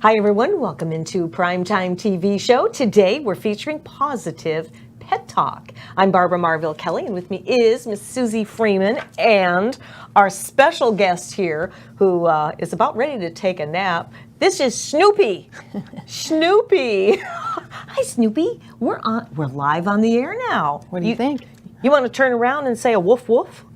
Hi everyone, welcome into Primetime TV Show. Today we're featuring positive pet talk. I'm Barbara Marville Kelly, and with me is Miss Susie Freeman and our special guest here who is about ready to take a nap. This is Snoopy. Snoopy. Hi Snoopy. We're live on the air now. What do you think? You want to turn around and say a woof woof?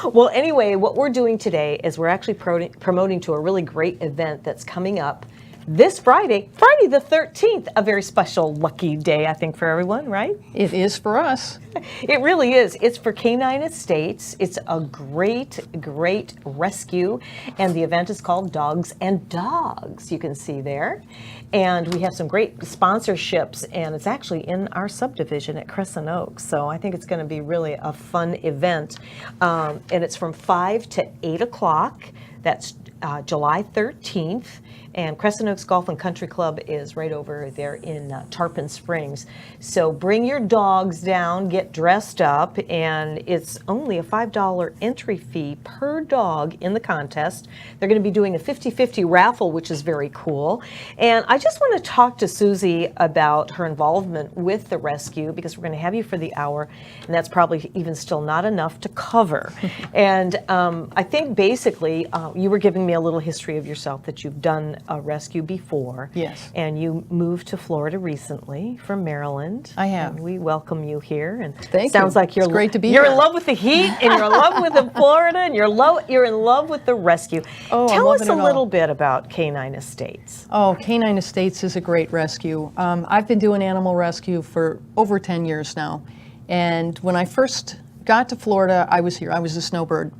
Well, anyway, what we're doing today is we're actually promoting to a really great event that's coming up this Friday the 13th, a very special lucky day, I think, for everyone, right? It is for us. It really is. It's for Canine Estates. It's a great, great rescue, and the event is called Dogs and Dogs, you can see there. And we have some great sponsorships, and it's actually in our subdivision at Crescent Oaks, so I think it's going to be really a fun event. And it's from 5 to 8 o'clock. That's July 13th. And Crescent Oaks Golf and Country Club is right over there in Tarpon Springs. So bring your dogs down, get dressed up, and it's only a $5 entry fee per dog in the contest. They're going to be doing a 50-50 raffle, which is very cool. And I just want to talk to Susie about her involvement with the rescue, because we're going to have you for the hour, and that's probably even still not enough to cover. And I think basically you were giving me a little history of yourself, that you've done a rescue before. Yes. And you moved to Florida recently from Maryland. I have. And we welcome you here. And Thank sounds you. like you're It's great to be you're here. in love with the heat, and you're in love with the Florida, and you're in love with the rescue. Oh, Tell I love us it a all. little bit about Canine Estates. Oh, Canine Estates is a great rescue. I've been doing animal rescue for over 10 years now. And when I first got to Florida, I was here. I was a snowbird.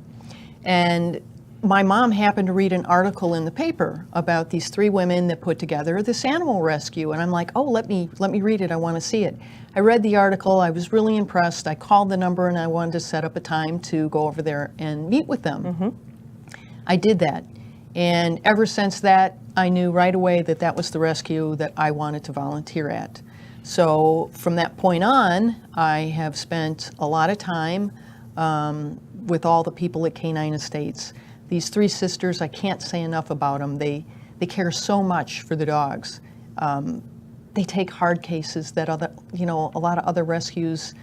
And my mom happened to read an article in the paper about these 3 women that put together this animal rescue. And I'm like, oh, let me read it. I want to see it. I read the article. I was really impressed. I called the number, and I wanted to set up a time to go over there and meet with them. Mm-hmm. I did that. And ever since that, I knew right away that that was the rescue that I wanted to volunteer at. So from that point on, I have spent a lot of time with all the people at Canine Estates. These 3 sisters, I can't say enough about them. They care so much for the dogs. They take hard cases that a lot of other rescues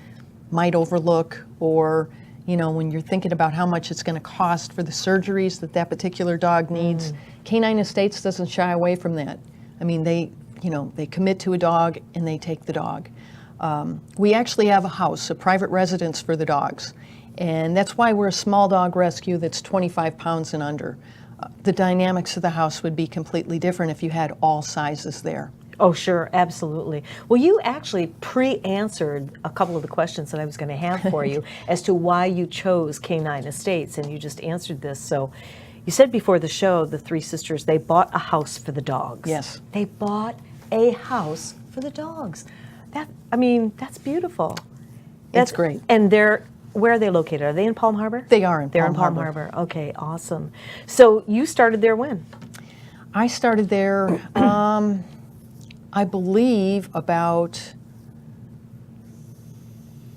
might overlook, or when you're thinking about how much it's going to cost for the surgeries that particular dog needs. Canine Estates doesn't shy away from that. I mean, they commit to a dog and they take the dog. We actually have a house, a private residence for the dogs. And that's why we're a small dog rescue that's 25 pounds and under. The dynamics of the house would be completely different if you had all sizes there. Oh, sure, absolutely. Well, you actually pre-answered a couple of the questions that I was going to have for you as to why you chose Canine Estates, and you just answered this. So you said before the show, the 3 sisters, they bought a house for the dogs. Yes. They bought a house for the dogs. That's beautiful. That's great. And where are they located? Are they in Palm Harbor? They are in Palm Harbor. They're in Palm Harbor. Okay, awesome. So you started there when? I started there, I believe, about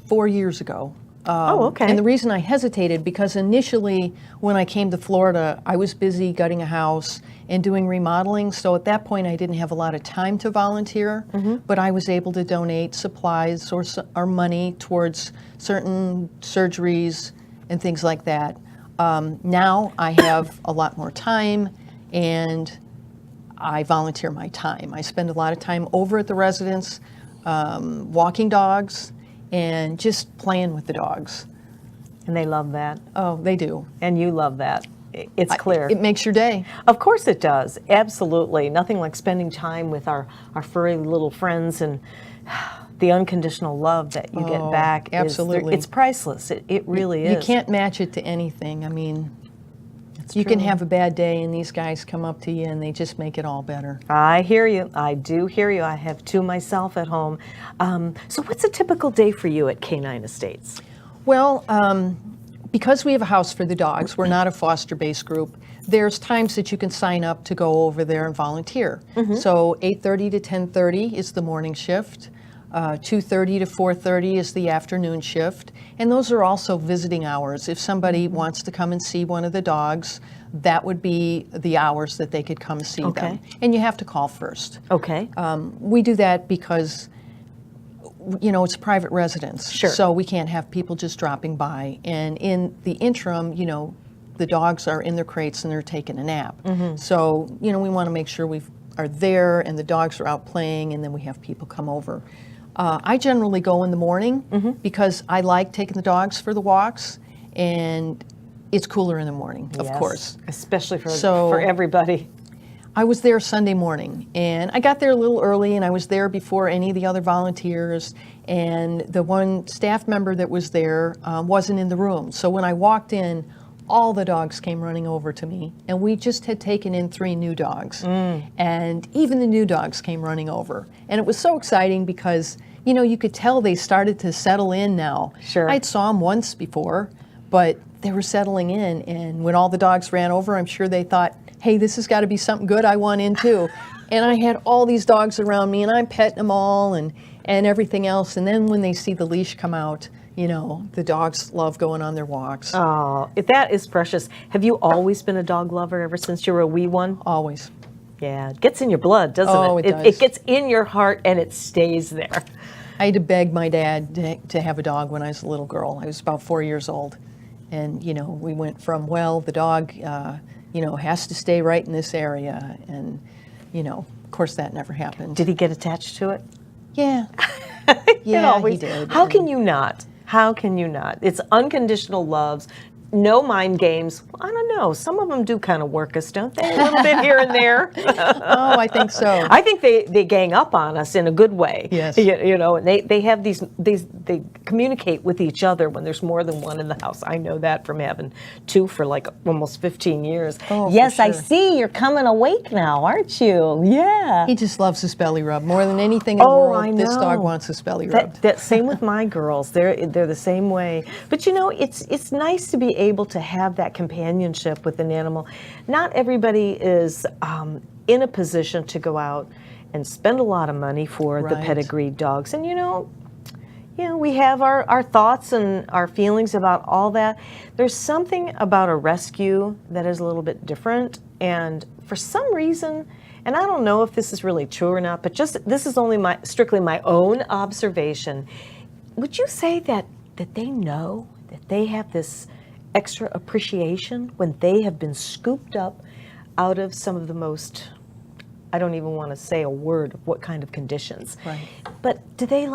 4 years ago. Oh, okay. And the reason I hesitated, because initially when I came to Florida, I was busy gutting a house and doing remodeling. So at that point, I didn't have a lot of time to volunteer, but I was able to donate supplies or money towards certain surgeries and things like that. Now I have a lot more time, and I volunteer my time. I spend a lot of time over at the residence, walking dogs, and just playing with the dogs. And they love that. Oh, they do. And you love that. It's clear. It makes your day. Of course it does. Absolutely. Nothing like spending time with our furry little friends, and the unconditional love that you get back. Absolutely. It's priceless. It really is. You can't match it to anything. I mean, you true. can have a bad day and these guys come up to you and they just make it all better. I hear you. I do hear you. I have 2 myself at home. So what's a typical day for you at Canine Estates? Well, because we have a house for the dogs, we're not a foster-based group, there's times that you can sign up to go over there and volunteer. So 8:30 to 10:30 is the morning shift. 2:30 to 4:30 is the afternoon shift. And those are also visiting hours. If somebody wants to come and see one of the dogs, that would be the hours that they could come see them. And you have to call first. Okay. We do that because, you know, it's private residence. Sure. So we can't have people just dropping by. And in the interim, you know, the dogs are in their crates and they're taking a nap. So, you know, we want to make sure we are there and the dogs are out playing, and then we have people come over. I generally go in the morning because I like taking the dogs for the walks, and it's cooler in the morning, of course. Especially for everybody. I was there Sunday morning, and I got there a little early, and I was there before any of the other volunteers, and the one staff member that was there wasn't in the room. So when I walked in, all the dogs came running over to me, and we just had taken in 3 new dogs. And even the new dogs came running over. And it was so exciting because, you know, you could tell they started to settle in now. Sure. I'd saw them once before, but they were settling in. And when all the dogs ran over, I'm sure they thought, hey, this has got to be something good, I want in too. And I had all these dogs around me, and I'm petting them all and everything else. And then when they see the leash come out, you know, the dogs love going on their walks. Oh, that is precious. Have you always been a dog lover ever since you were a wee one? Always. Yeah, it gets in your blood, doesn't it? Oh, it does. It gets in your heart and it stays there. I had to beg my dad to have a dog when I was a little girl. I was about 4 years old. And, you know, we went from, well, the dog, you know, has to stay right in this area. And, you know, of course that never happened. Did he get attached to it? Yeah. He did. How can you not? How can you not? It's unconditional loves, no mind games. I don't know. Some of them do kind of work us, don't they? A little bit here and there. Oh, I think so. I think they gang up on us in a good way. Yes. You know, and they have these they communicate with each other when there's more than one in the house. I know that from having 2 for like almost 15 years. Oh, yes, for I sure. see you're coming awake now, aren't you? Yeah. He just loves his belly rub more than anything in the world. I know. This dog wants his belly rubbed. That same with my girls. They're the same way. But you know, it's nice to be able to have that companionship with an animal. Not everybody is in a position to go out and spend a lot of money for the Right. pedigreed dogs. And you know, we have our thoughts and our feelings about all that. There's something about a rescue that is a little bit different. And for some reason, and I don't know if this is really true or not, but this is only strictly my own observation. Would you say that they know that they have this extra appreciation when they have been scooped up out of some of the most, I don't even want to say a word of what kind of conditions. Right. But do they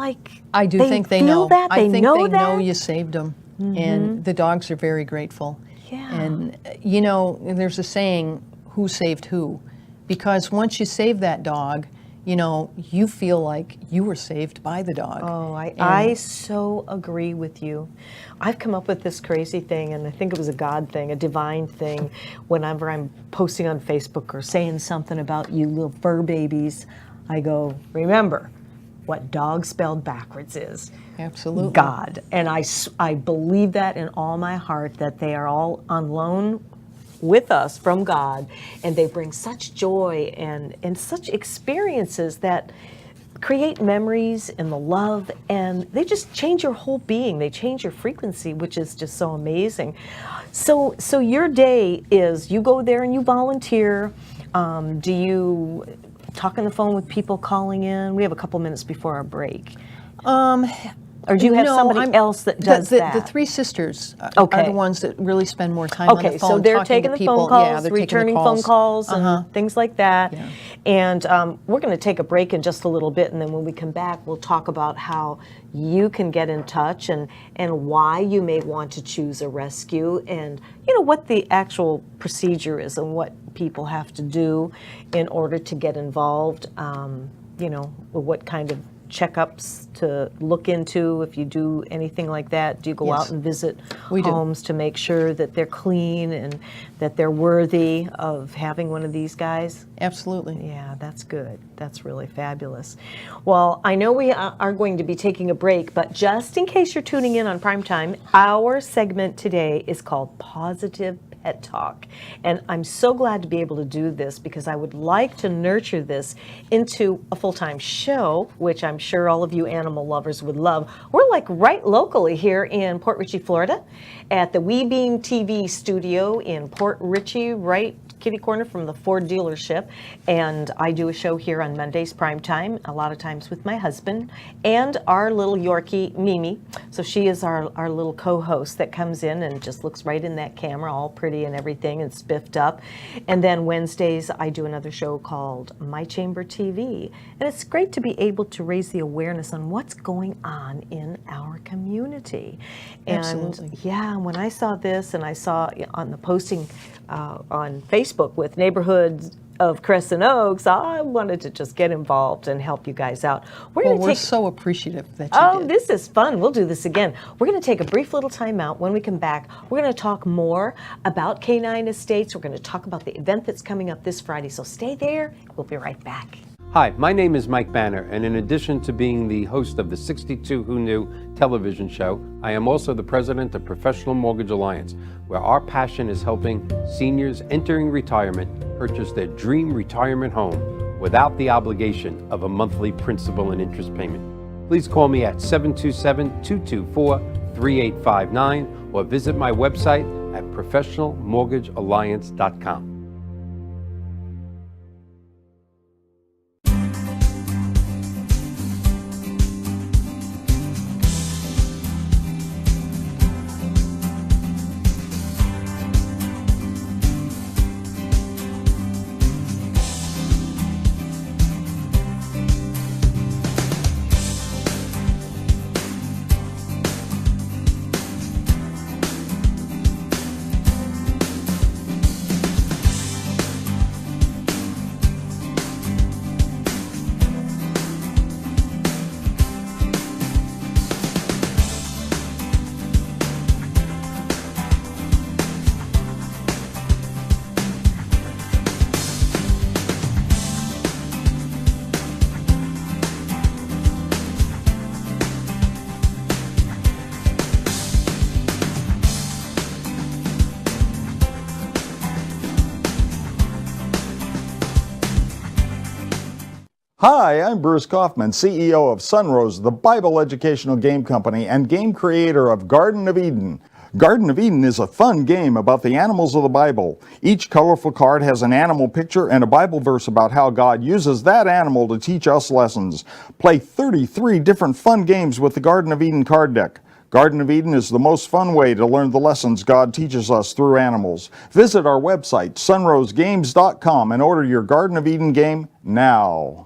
I do think they feel know. that? I think they know know you saved them. And the dogs are very grateful. Yeah. And, you know, there's a saying, who saved who? Because once you save that dog, you know, you feel like you were saved by the dog. Oh, I so agree with you. I've come up with this crazy thing, and I think it was a God thing, a divine thing. Whenever I'm posting on Facebook or saying something about you little fur babies, I go, remember what dog spelled backwards is. Absolutely. God. And I believe that in all my heart, that they are all on loan with us from God, and they bring such joy and such experiences that create memories and the love, and they just change your whole being. They change your frequency, which is just so amazing. So your day is, you go there and you volunteer. Do you talk on the phone with people calling in? We have a couple minutes before our break. Or do you have somebody else that does that? The 3 sisters are Okay. the ones that really spend more time on the phone. Okay, so they're talking taking to the people. phone calls, Yeah, they're taking the returning phone calls, and things like that. Yeah. And we're going to take a break in just a little bit, and then when we come back, we'll talk about how you can get in touch and why you may want to choose a rescue, and you know what the actual procedure is and what people have to do in order to get involved. You know, what kind of checkups to look into if you do anything like that? Do you go out and visit homes to make sure that they're clean and that they're worthy of having one of these guys? Absolutely. Yeah, that's good. That's really fabulous. Well, I know we are going to be taking a break, but just in case you're tuning in on Primetime, our segment today is called Positive Pet Talk. And I'm so glad to be able to do this because I would like to nurture this into a full-time show, which I'm sure all of you animal lovers would love. We're like right locally here in Port Richey, Florida, at the We Beam TV studio in Port Richey, right kitty corner from the Ford dealership. And I do a show here on Mondays prime time, a lot of times with my husband and our little Yorkie Mimi. So she is our little co-host that comes in and just looks right in that camera, all pretty and everything and spiffed up. And then Wednesdays I do another show called My Chamber TV. And it's great to be able to raise the awareness on what's going on in our community. And Absolutely. yeah, when I saw this and I saw on the posting on Facebook with Neighborhoods of Crescent Oaks, I wanted to just get involved and help you guys out. We're so appreciative that you Oh, did. this is fun. We'll do this again. We're going to take a brief little time out. When we come back, we're going to talk more about Canine Estates. We're going to talk about the event that's coming up this Friday. So stay there. We'll be right back. Hi, my name is Mike Banner, and in addition to being the host of the 62 Who Knew television show, I am also the president of Professional Mortgage Alliance, where our passion is helping seniors entering retirement purchase their dream retirement home without the obligation of a monthly principal and interest payment. Please call me at 727-224-3859 or visit my website at professionalmortgagealliance.com. Hi, I'm Bruce Kaufman, CEO of Sunrose, the Bible educational game company and game creator of Garden of Eden. Garden of Eden is a fun game about the animals of the Bible. Each colorful card has an animal picture and a Bible verse about how God uses that animal to teach us lessons. Play 33 different fun games with the Garden of Eden card deck. Garden of Eden is the most fun way to learn the lessons God teaches us through animals. Visit our website, sunrosegames.com, and order your Garden of Eden game now.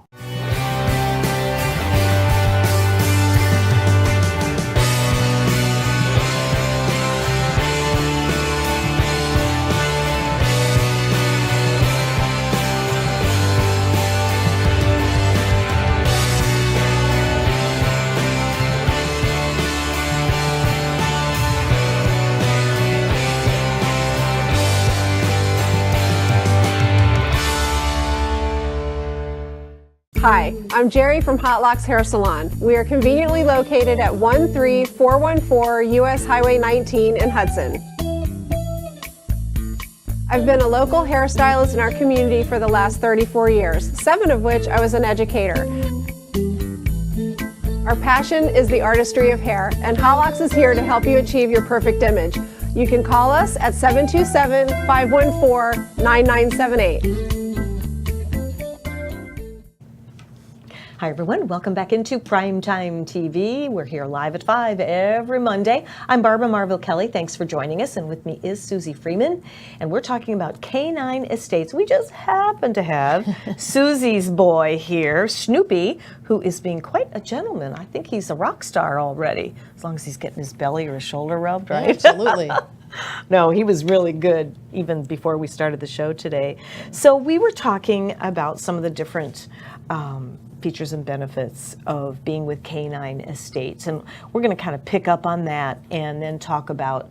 Hi, I'm Jerry from Hot Locks Hair Salon. We are conveniently located at 13414 US Highway 19 in Hudson. I've been a local hairstylist in our community for the last 34 years, 7 of which I was an educator. Our passion is the artistry of hair, and Hot Locks is here to help you achieve your perfect image. You can call us at 727-514-9978. Hi everyone, welcome back into Primetime TV. We're here live at 5 every Monday. I'm Barbara Marville Kelly. Thanks for joining us. And with me is Susie Freeman. And we're talking about Canine Estates. We just happen to have Susie's boy here, Snoopy, who is being quite a gentleman. I think he's a rock star already, as long as he's getting his belly or his shoulder rubbed, right? Absolutely. No, he was really good even before we started the show today. So we were talking about some of the different features and benefits of being with Canine Estates. And we're going to kind of pick up on that and then talk about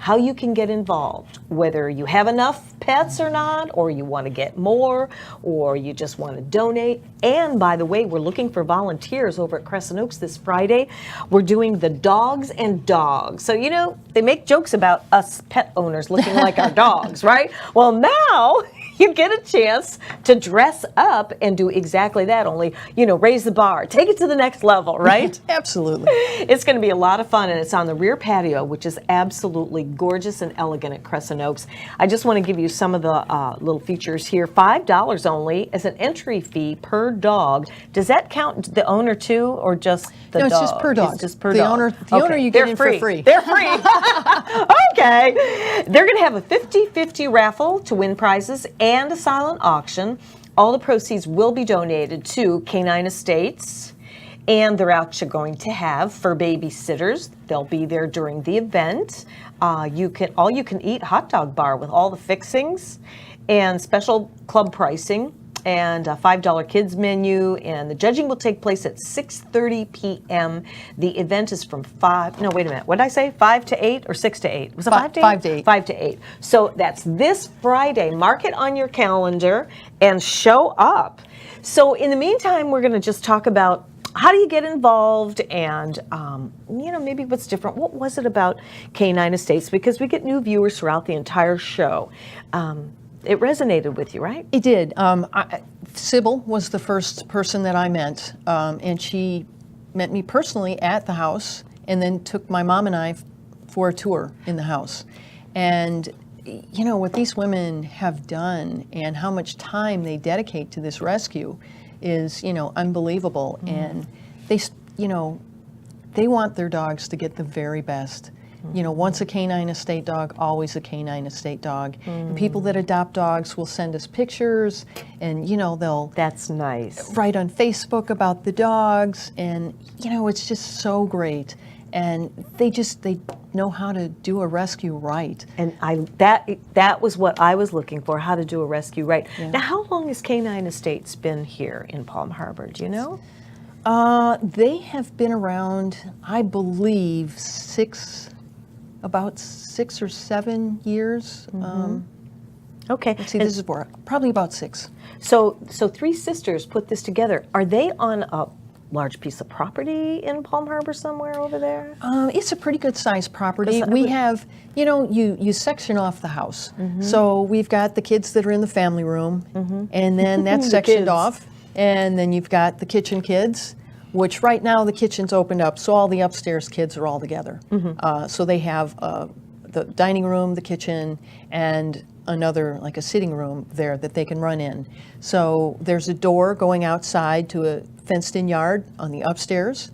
how you can get involved, whether you have enough pets or not, or you want to get more, or you just want to donate. And by the way, we're looking for volunteers over at Crescent Oaks this Friday. We're doing the Dogs and Dogs. So, you know, they make jokes about us pet owners looking like our dogs, right? Well, now you get a chance to dress up and do exactly that, only, you know, raise the bar, take it to the next level, right? Absolutely. It's going to be a lot of fun, and it's on the rear patio, which is absolutely gorgeous and elegant at Crescent Oaks. I just want to give you some of the little features here. $5 only as an entry fee per dog. Does that count the owner too, or just the dog? No, it's just per dog. It's just per the dog. Owner you get in for free. They're free. Okay. They're going to have a 50-50 raffle to win prizes and a silent auction. All the proceeds will be donated to Canine Estates, and they're actually going to have fur babysitters. They'll be there during the event. You can eat hot dog bar with all the fixings, and special club pricing, and a $5 kids menu, and the judging will take place at 6:30 p.m. The event is from 5 to 8 or 6 to 8? Was it 5 to 8? 5 to 8. 5 to 8. So that's this Friday. Mark it on your calendar and show up. So in the meantime, we're going to just talk about how do you get involved, and you know, maybe what's different. What was it about Canine Estates? Because we get new viewers throughout the entire show. It resonated with you, right? It did. Sybil was the first person that I met, and she met me personally at the house, and then took my mom and I for a tour in the house. And you know, what these women have done and how much time they dedicate to this rescue is, you know, unbelievable. And they, you know, they want their dogs to get the very best. You know, once a canine estate dog, always a canine estate dog. And people that adopt dogs will send us pictures, and, you know, they'll That's nice. write on Facebook about the dogs, and, you know, it's just so great. And they know how to do a rescue right. And that was what I was looking for, how to do a rescue right. Yeah. Now, how long has Canine Estates been here in Palm Harbor? Do you know? They have been around, I believe, about 6 or 7 years. Okay. Let's see, this is probably about 6. So 3 sisters put this together. Are they on a large piece of property in Palm Harbor somewhere over there? It's a pretty good sized property. 'Cause We have, you know, you section off the house. So we've got the kids that are in the family room, and then that's The sectioned kids. off. And then you've got the kitchen kids, which right now the kitchen's opened up, so all the upstairs kids are all together. So they have the dining room, the kitchen, and another, like a sitting room there that they can run in. So there's a door going outside to a fenced-in yard on the upstairs.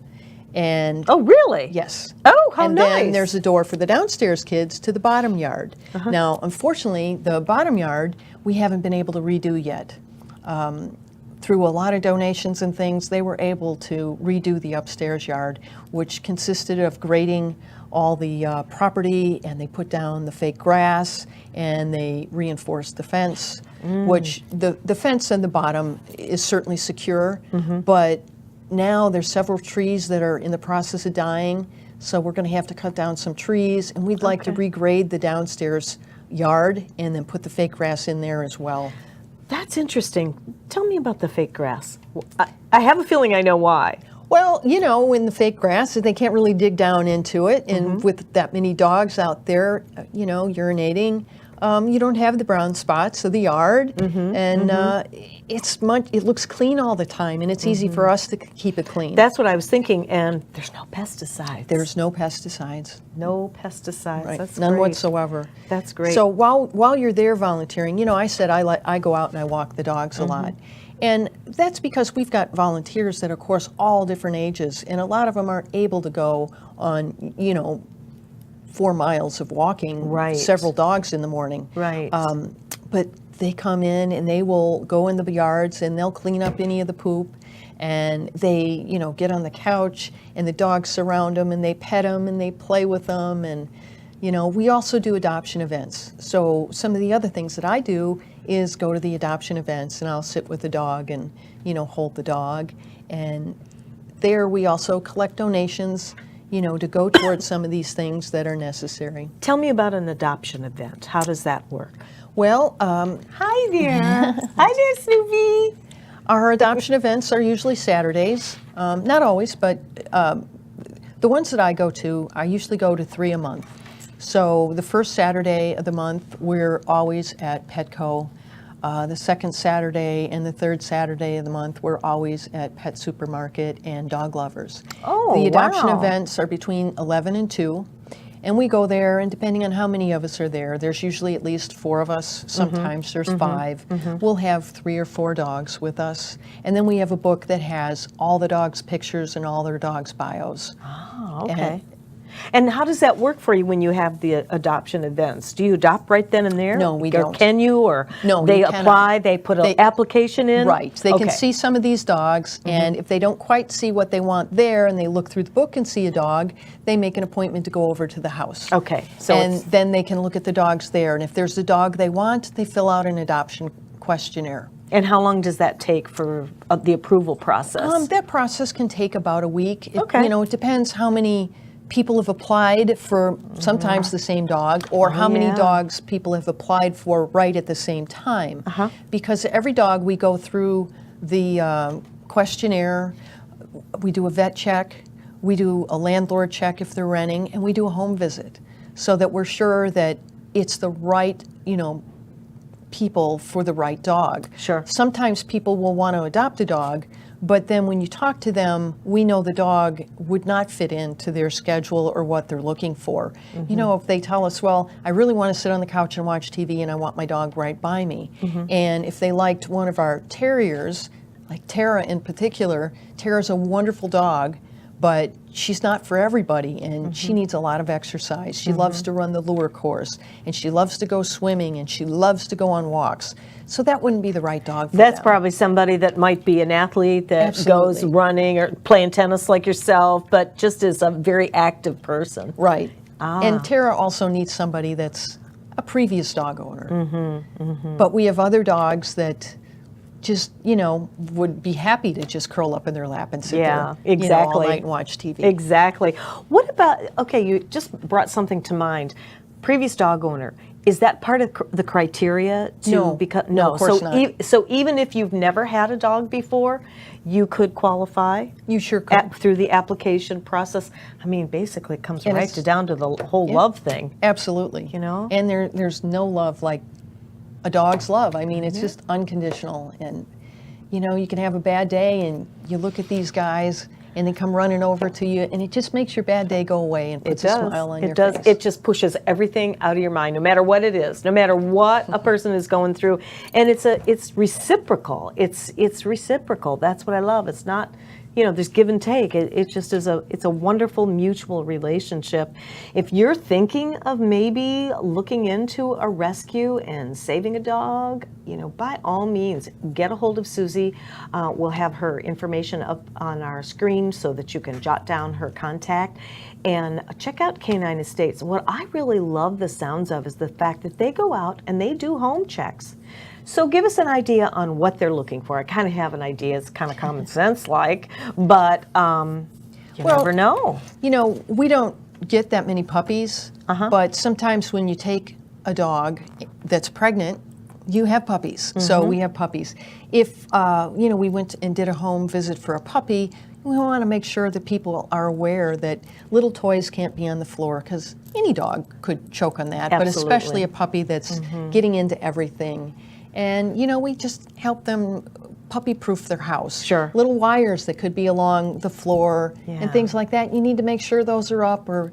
And Oh, really? yes. Oh, how and nice. then there's a door for the downstairs kids to the bottom yard. Now, unfortunately, the bottom yard we haven't been able to redo yet. Through a lot of donations and things, they were able to redo the upstairs yard, which consisted of grading all the property, and they put down the fake grass, and they reinforced the fence, which the fence in the bottom is certainly secure, but now there's several trees that are in the process of dying, so we're going to have to cut down some trees, and we'd like to regrade the downstairs yard and then put the fake grass in there as well. That's interesting. Tell me about the fake grass. I have a feeling I know why. Well, you know, in the fake grass, they can't really dig down into it, and with that many dogs out there, you know, urinating, you don't have the brown spots of the yard, and it looks clean all the time, and it's easy for us to keep it clean. That's what I was thinking, and there's no pesticides. There's no pesticides. no pesticides. Right. That's None great. whatsoever. That's great. So while you're there volunteering, you know, I said I go out and I walk the dogs a lot. And that's because we've got volunteers that are, of course, all different ages, and a lot of them aren't able to go on, you know, 4 miles of walking Right. several dogs in the morning. Right. But they come in and they will go in the yards and they'll clean up any of the poop, and they, you know, get on the couch and the dogs surround them and they pet them and they play with them. And, you know, we also do adoption events. So some of the other things that I do is go to the adoption events, and I'll sit with the dog and, you know, hold the dog. And there we also collect donations, to go towards some of these things that are necessary. Tell me about an adoption event. How does that work? Well, Hi there. Hi there, Snoopy. our adoption events are usually Saturdays. Not always, but the ones that I go to, I usually go to 3 a month. So the first Saturday of the month, we're always at Petco. The second Saturday and the third Saturday of the month, we're always at Pet Supermarket and Dog Lovers. Oh, the adoption wow. events are between 11 and 2. And we go there, and depending on how many of us are there's usually at least 4 of us. Sometimes there's 5. We'll have 3 or 4 dogs with us. And then we have a book that has all the dogs' pictures and all their dogs' bios. Oh, okay. And how does that work for you when you have the adoption events? Do you adopt right then and there? No, we Or don't. can you? Or No, they you apply, cannot. they put an They- application in? Right. They can Okay. see some of these dogs, and if they don't quite see what they want there, and they look through the book and see a dog, they make an appointment to go over to the house. Okay, so and it's- then they can look at the dogs there, and if there's a dog they want, they fill out an adoption questionnaire. And how long does that take for the approval process? That process can take about a week. Okay. It depends how many people have applied for sometimes the same dog, or how many yeah. dogs people have applied for right at the same time. Because every dog, we go through the questionnaire, we do a vet check, we do a landlord check if they're renting, and we do a home visit, so that we're sure that it's the right, people for the right dog. Sure. Sometimes people will want to adopt a dog, but then when you talk to them, we know the dog would not fit into their schedule or what they're looking for. If they tell us, well, I really want to sit on the couch and watch TV and I want my dog right by me. And if they liked one of our terriers, like Tara in particular, Tara's a wonderful dog, but she's not for everybody, and she needs a lot of exercise. She loves to run the lure course, and she loves to go swimming, and she loves to go on walks. So that wouldn't be the right dog for That's them. probably somebody that might be an athlete that goes Absolutely. running or playing tennis like yourself, but just is a very active person. Right. And Tara also needs somebody that's a previous dog owner. But we have other dogs that just, would be happy to just curl up in their lap and sit Yeah, there, exactly. all night and watch TV. Exactly. What about, okay, you just brought something to mind. Previous dog owner, is that part of the criteria to No. become? No, of course not. So even if you've never had a dog before, you could qualify? You sure could. Through the application process? I mean, basically it comes And right it's- down to the whole love thing. Absolutely. And there's no love like a dog's love. I mean, it's just unconditional. And, you can have a bad day and you look at these guys and they come running over to you, and it just makes your bad day go away and puts a smile on your face. It just pushes everything out of your mind, no matter what it is, no matter what a person is going through. And it's reciprocal. It's reciprocal. That's what I love. It's not, there's give and take. It just is it's a wonderful mutual relationship. If you're thinking of maybe looking into a rescue and saving a dog, by all means, get a hold of Susie. We'll have her information up on our screen so that you can jot down her contact. And check out Canine Estates. What I really love the sounds of is the fact that they go out and they do home checks. So give us an idea on what they're looking for. I kind of have an idea. It's kind of common sense like, but you never know. We don't get that many puppies, but sometimes when you take a dog that's pregnant, you have puppies. So we have puppies. If, we went and did a home visit for a puppy, we want to make sure that people are aware that little toys can't be on the floor, because any dog could choke on that, but Absolutely. especially a puppy that's getting into everything. And, we just help them puppy-proof their house. Sure. Little wires that could be along the floor Yeah. and things like that. You need to make sure those are up, or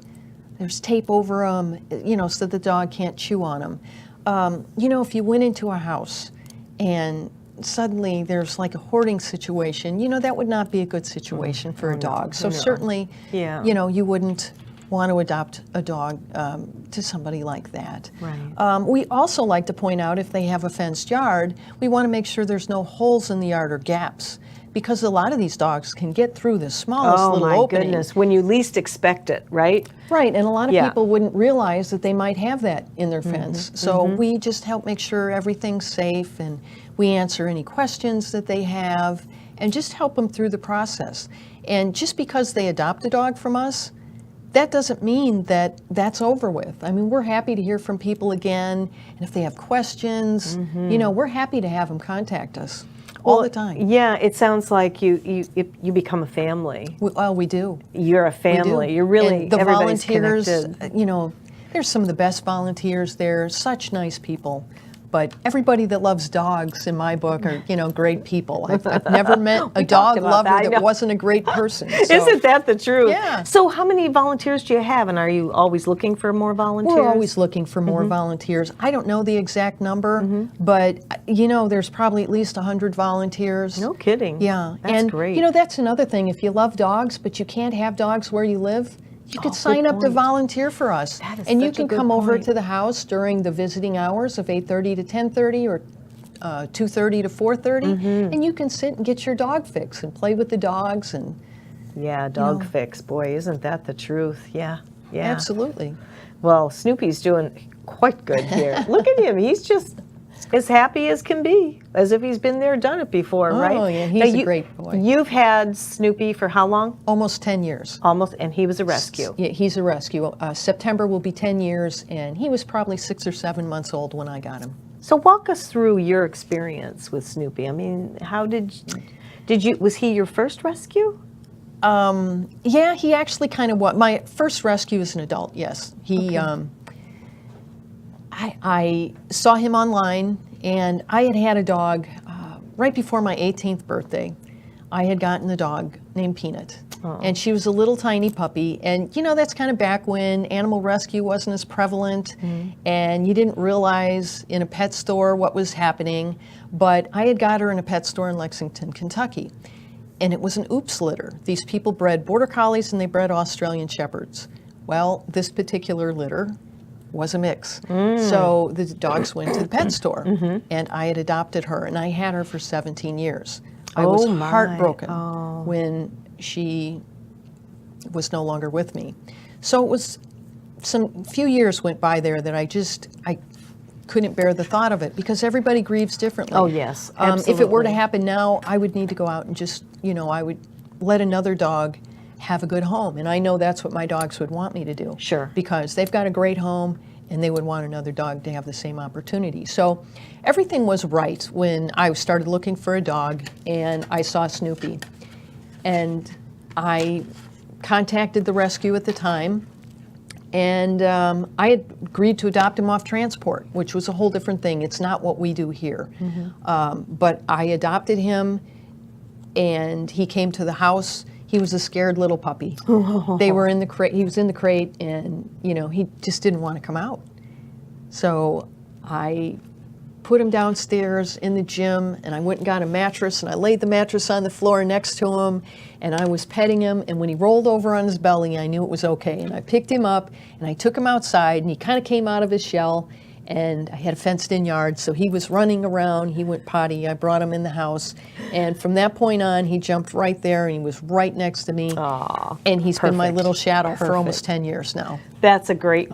there's tape over them, so the dog can't chew on them. If you went into a house and suddenly there's like a hoarding situation, that would not be a good situation for a dog. So certainly, Yeah. you wouldn't want to adopt a dog to somebody like that. Right. We also like to point out, if they have a fenced yard, we want to make sure there's no holes in the yard or gaps, because a lot of these dogs can get through the smallest Oh little my opening. goodness, when you least expect it, right? Right, and a lot of Yeah. people wouldn't realize that they might have that in their fence. So we just help make sure everything's safe, and we answer any questions that they have, and just help them through the process. And just because they adopt a dog from us that doesn't mean that that's over with. I mean, we're happy to hear from people again, and if they have questions, you know, we're happy to have them contact us all the time. Yeah, it sounds like you become a family. Well, we do. You're a family. You're really, and the everybody's volunteers, connected. you know, there's some of the best volunteers there, such nice people. But everybody that loves dogs in my book are, you know, great people. I've never met a dog about lover that, I know. that wasn't a great person. So Isn't that the truth? Yeah. So how many volunteers do you have, and are you always looking for more volunteers? we're always looking for more volunteers. I don't know the exact number, but, you know, there's probably at least 100 volunteers. No kidding. Yeah. That's and, great. you know, that's another thing. If you love dogs, but you can't have dogs where you live, you could good sign up to point. volunteer for us. That is and you such a can good come over point. to the house during the visiting hours of 8:30 to 10:30 or 2:30 to 4:30, and you can sit and get your dog fix and play with the dogs. And Yeah, dog fix. Boy, isn't that the truth? Yeah. Yeah. absolutely. Well, Snoopy's doing quite good here. Look at him. He's just as happy as can be, as if he's been there, done it before, right? Oh, yeah, he's a great boy. You've had Snoopy for how long? Almost 10 years. Almost, and he was a rescue. Yeah, he's a rescue. September will be 10 years, and he was probably 6 or 7 months old when I got him. So walk us through your experience with Snoopy. I mean, how did you, was he your first rescue? Yeah, he actually kind of was. My first rescue as an adult, yes. He, I saw him online, and I had a dog right before my 18th birthday. I had gotten a dog named Peanut, and she was a little tiny puppy. And you know, that's kind of back when animal rescue wasn't as prevalent, and you didn't realize in a pet store what was happening. But I had got her in a pet store in Lexington, Kentucky, and it was an oops litter. These people bred border collies and they bred Australian shepherds. Well, this particular litter was a mix. So the dogs went to the pet store, and I had adopted her, and I had her for 17 years. I was heartbroken when she was no longer with me. So it was few years went by there that I couldn't bear the thought of it, because everybody grieves differently. Oh, yes, If it were to absolutely. happen now, I would need to go out and just, you know, I would let another dog have a good home. And I know that's what my dogs would want me to do. Sure. Because they've got a great home, and they would want another dog to have the same opportunity. So everything was right when I started looking for a dog, and I saw Snoopy. And I contacted the rescue at the time, and I had agreed to adopt him off transport, which was a whole different thing. It's not what we do here. But I adopted him, and he came to the house. He was a scared little puppy. They were in the crate. He was in the crate, and you know, he just didn't want to come out. So I put him downstairs in the gym, and I went and got a mattress, and I laid the mattress on the floor next to him, and I was petting him, and when he rolled over on his belly, I knew it was okay. And I picked him up, and I took him outside, and he kind of came out of his shell, and I had a fenced-in yard, so he was running around. He went potty. I brought him in the house, and from that point on, he jumped right there, and he was right next to me. Aw, and he's been my perfect. little shadow for Perfect. almost 10 years now. That's a great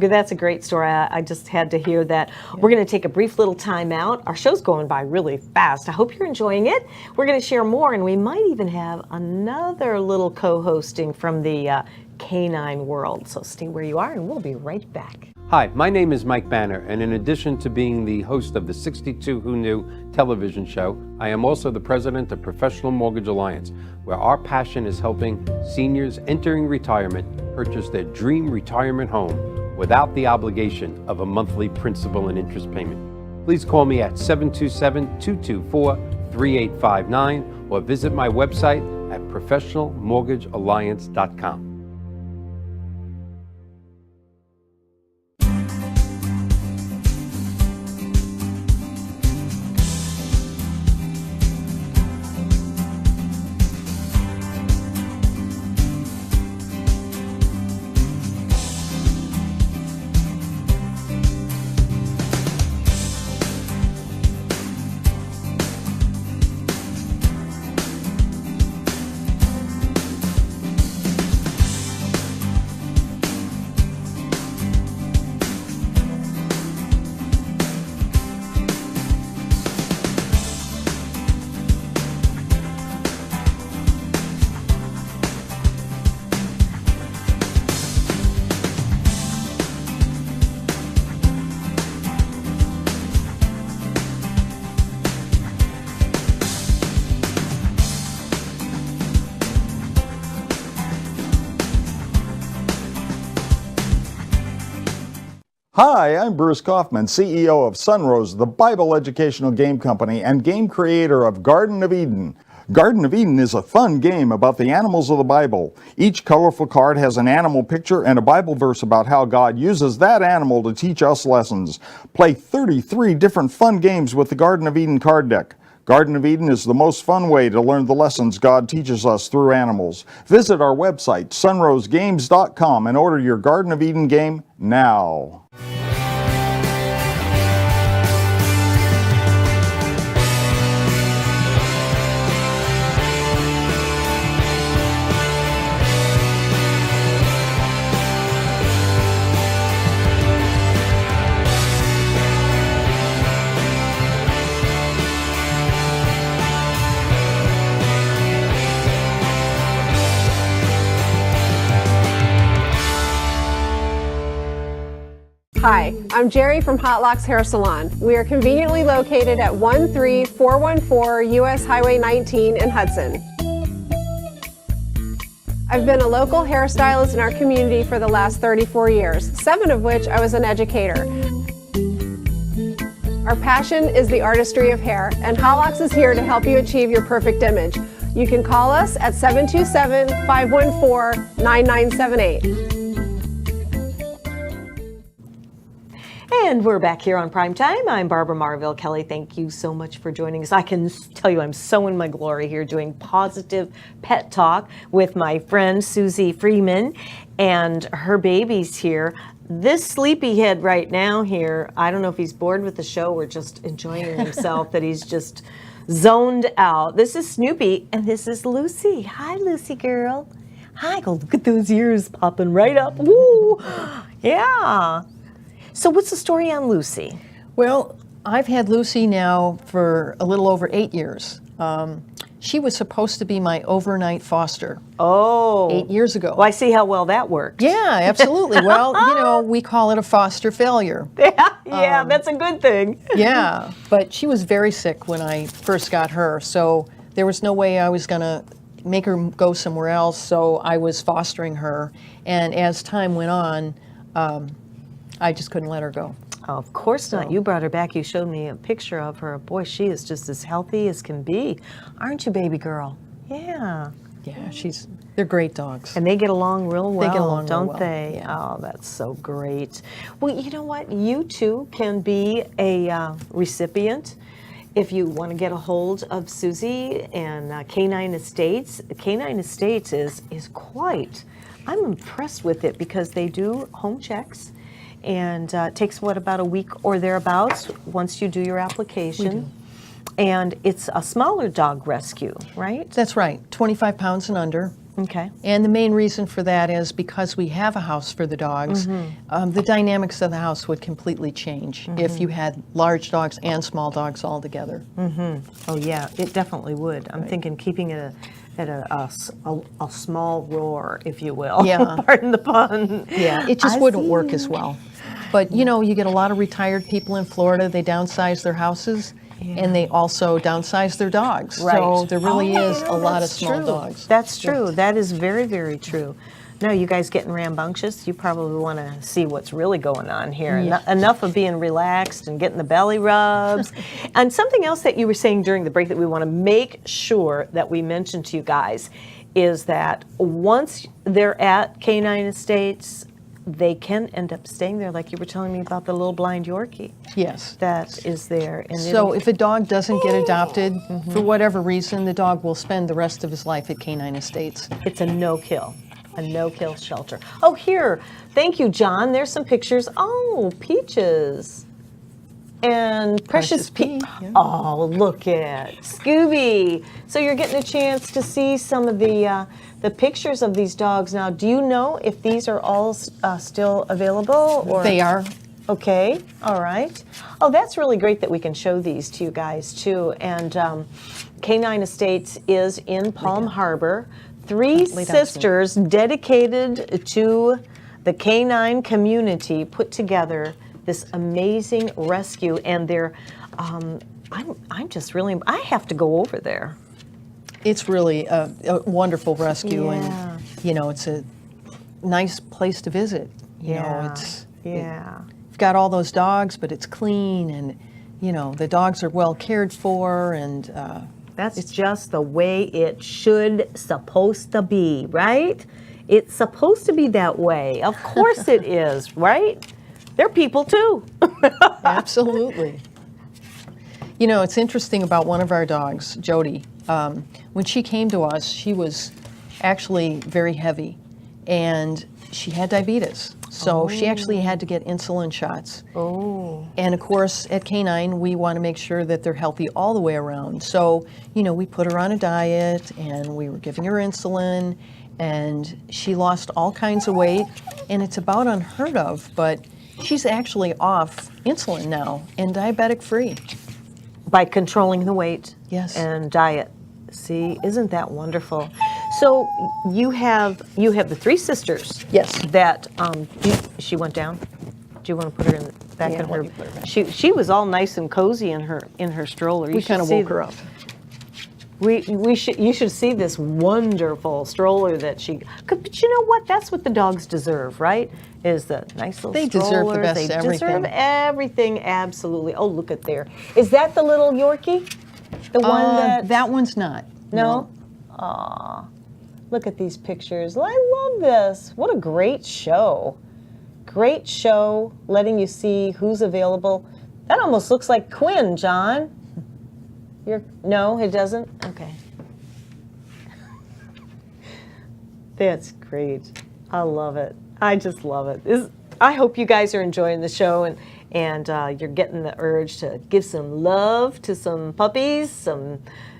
story. I just had to hear that. We're going to take a brief little time out. Our show's going by really fast. I hope you're enjoying it. We're going to share more, and we might even have another little co-hosting from the canine world. So stay where you are, and we'll be right back. Hi, my name is Mike Banner, and in addition to being the host of the 62 Who Knew television show, I am also the president of Professional Mortgage Alliance, where our passion is helping seniors entering retirement purchase their dream retirement home without the obligation of a monthly principal and interest payment. Please call me at 727-224-3859 or visit my website at professionalmortgagealliance.com. Hi, I'm Bruce Kaufman, CEO of Sunrose, the Bible educational game company and game creator of Garden of Eden. Garden of Eden is a fun game about the animals of the Bible. Each colorful card has an animal picture and a Bible verse about how God uses that animal to teach us lessons. Play 33 different fun games with the Garden of Eden card deck. Garden of Eden is the most fun way to learn the lessons God teaches us through animals. Visit our website, sunrosegames.com, and order your Garden of Eden game now. Hi, I'm Jerry from Hot Locks Hair Salon. We are conveniently located at 13414 US Highway 19 in Hudson. I've been a local hairstylist in our community for the last 34 years, 7 of which I was an educator. Our passion is the artistry of hair, and Hot Locks is here to help you achieve your perfect image. You can call us at 727-514-9978. And we're back here on Primetime. I'm Barbara Marville Kelly. Thank you so much for joining us. I can tell you I'm so in my glory here doing positive pet talk with my friend Susie Freeman and her babies here. This sleepyhead right now here, I don't know if he's bored with the show or just enjoying himself, that he's just zoned out. This is Snoopy and this is Lucy. Hi, Lucy girl. Hi, go look at those ears popping right up. Woo! Yeah. So what's the story on Lucy? Well, I've had Lucy now for a little over 8 years. She was supposed to be my overnight foster. Oh. 8 years ago. Well, I see how well that worked. Yeah, absolutely. Well, you know, we call it a foster failure. Yeah, that's a good thing. Yeah, but she was very sick when I first got her, so there was no way I was going to make her go somewhere else, so I was fostering her. And as time went on, I just couldn't let her go. Oh, of course not. You brought her back. You showed me a picture of her. Boy, she is just as healthy as can be. Aren't you, baby girl? Yeah. Yeah, they're great dogs. And they get along real well, They get along real don't well. they? Yeah. Oh, that's so great. Well, you know what? You too can be a recipient if you want to get a hold of Susie and Canine Estates. Canine Estates is quite, I'm impressed with it because they do home checks. And it takes, about a week or thereabouts once you do your application. And it's a smaller dog rescue, right? That's right, 25 pounds and under. Okay. And the main reason for that is because we have a house for the dogs, the dynamics of the house would completely change if you had large dogs and small dogs all together. Oh, yeah, it definitely would. I'm thinking keeping it at a small roar, if you will. Yeah. Pardon the pun. Yeah, it just I wouldn't see. work as well. But, you know, you get a lot of retired people in Florida, they downsize their houses, and they also downsize their dogs. Right. So there really Oh, is yeah, a lot of that's small true. dogs. That's true. That is very, very true. No, you guys getting rambunctious? You probably want to see what's really going on here. Yeah. Enough of being relaxed and getting the belly rubs. And something else that you were saying during the break that we want to make sure that we mention to you guys is that once they're at Canine Estates, they can end up staying there, like you were telling me about the little blind Yorkie Yes. that is there. And So if a dog doesn't get adopted, for whatever reason, the dog will spend the rest of his life at Canine Estates. it's a no-kill shelter. Oh, here. Thank you, John. There's some pictures. Oh, Peaches. And Precious Pea, yeah. Oh, look at Scooby. So you're getting a chance to see some of the pictures of these dogs now. Do you know if these are all still available? Or They are. Okay, all right. Oh, that's really great that we can show these to you guys too. And Canine Estates is in Palm Harbor. Three Lay down, sisters dedicated to the canine community put together this amazing rescue, and they're, I'm just really, I have to go over there. It's really a wonderful rescue, Yeah. and you know, it's a nice place to visit. You know, it's Yeah. got all those dogs, but it's clean, and the dogs are well cared for, and That's just the way it supposed to be, right? It's supposed to be that way. Of course it is, right? They're people too. absolutely. It's interesting about one of our dogs, Jody. When she came to us, she was actually very heavy, and she had diabetes. So she actually had to get insulin shots. Oh. And of course, at Canine, we want to make sure that they're healthy all the way around. So, we put her on a diet, and we were giving her insulin, and she lost all kinds of weight, and it's about unheard of, but she's actually off insulin now and diabetic free. By controlling the weight. Yes. And diet. See, isn't that wonderful? So you have the three sisters. Yes. That she went down. Do you want to put her in back Yeah, in let her? me put her back. She was all nice and cozy in her stroller. We kind of woke her up. You should see this wonderful stroller that she. But you know what? That's what the dogs deserve, right? Is the nice little They deserve the stroller. best They everything. deserve everything, absolutely. Oh, look at there. Is that the little Yorkie? The one That one's not. No? Aw. Look at these pictures. I love this. What a great show. Great show, letting you see who's available. That almost looks like Quinn, John. No, it doesn't? Okay. That's great. I love it. I just love it. I hope you guys are enjoying the show, and you're getting the urge to give some love to some puppies, some